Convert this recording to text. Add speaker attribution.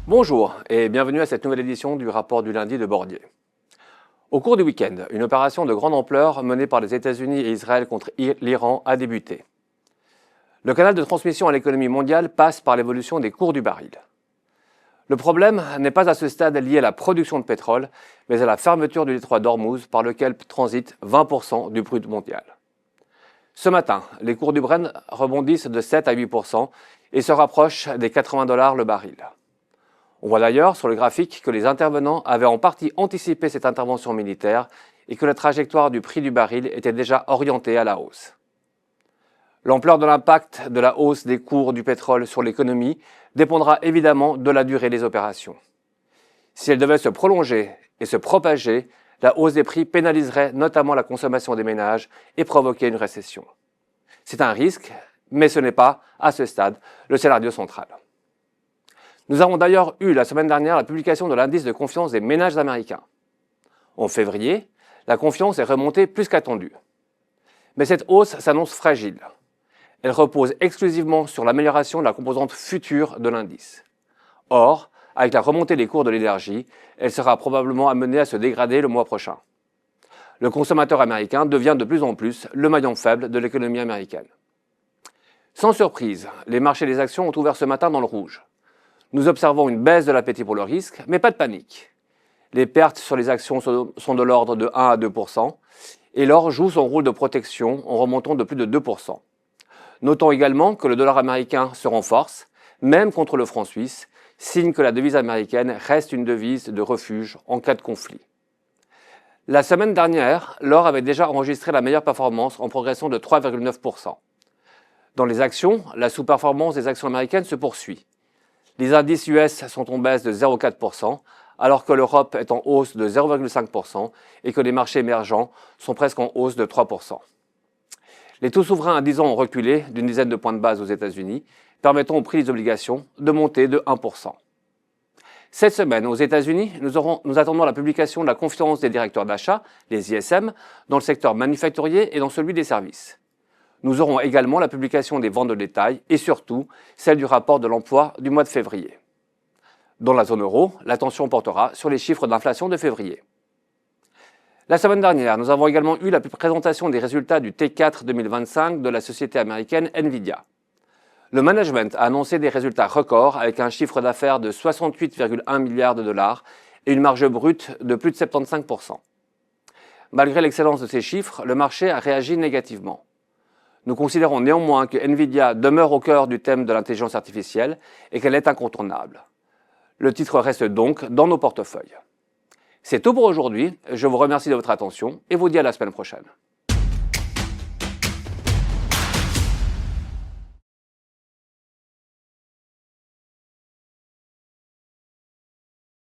Speaker 1: Bonjour et bienvenue à cette nouvelle édition du rapport du lundi de Bordier. Au cours du week-end, une opération de grande ampleur menée par les États-Unis et Israël contre l'Iran a débuté. Le canal de transmission à l'économie mondiale passe par l'évolution des cours du baril. Le problème n'est pas à ce stade lié à la production de pétrole, mais à la fermeture du détroit d'Ormuz par lequel transite 20% du brut mondial. Ce matin, les cours du Brent rebondissent de 7 à 8% et se rapprochent des 80 $ le baril. On voit d'ailleurs sur le graphique que les intervenants avaient en partie anticipé cette intervention militaire et que la trajectoire du prix du baril était déjà orientée à la hausse. L'ampleur de l'impact de la hausse des cours du pétrole sur l'économie dépendra évidemment de la durée des opérations. Si elle devait se prolonger et se propager, la hausse des prix pénaliserait notamment la consommation des ménages et provoquer une récession. C'est un risque, mais ce n'est pas, à ce stade, le scénario central. Nous avons d'ailleurs eu la semaine dernière la publication de l'indice de confiance des ménages américains. En février, la confiance est remontée plus qu'attendue. Mais cette hausse s'annonce fragile. Elle repose exclusivement sur l'amélioration de la composante future de l'indice. Or, avec la remontée des cours de l'énergie, elle sera probablement amenée à se dégrader le mois prochain. Le consommateur américain devient de plus en plus le maillon faible de l'économie américaine. Sans surprise, les marchés des actions ont ouvert ce matin dans le rouge. Nous observons une baisse de l'appétit pour le risque, mais pas de panique. Les pertes sur les actions sont de l'ordre de 1 à 2%, et l'or joue son rôle de protection en remontant de plus de 2%. Notons également que le dollar américain se renforce, même contre le franc suisse, signe que la devise américaine reste une devise de refuge en cas de conflit. La semaine dernière, l'or avait déjà enregistré la meilleure performance en progression de 3,9%. Dans les actions, la sous-performance des actions américaines se poursuit. Les indices US sont en baisse de 0,4%, alors que l'Europe est en hausse de 0,5% et que les marchés émergents sont presque en hausse de 3%. Les taux souverains à 10 ans ont reculé d'une dizaine de points de base aux États-Unis, permettant au prix des obligations de monter de 1%. Cette semaine, aux États-Unis, nous attendons la publication de la conférence des directeurs d'achat, les ISM, dans le secteur manufacturier et dans celui des services. Nous aurons également la publication des ventes de détail et surtout celle du rapport de l'emploi du mois de février. Dans la zone euro, l'attention portera sur les chiffres d'inflation de février. La semaine dernière, nous avons également eu la présentation des résultats du T4 2025 de la société américaine Nvidia. Le management a annoncé des résultats records avec un chiffre d'affaires de 68,1 milliards de dollars et une marge brute de plus de 75%. Malgré l'excellence de ces chiffres, le marché a réagi négativement. Nous considérons néanmoins que Nvidia demeure au cœur du thème de l'intelligence artificielle et qu'elle est incontournable. Le titre reste donc dans nos portefeuilles. C'est tout pour aujourd'hui, je vous remercie de votre attention et vous dis à la semaine prochaine.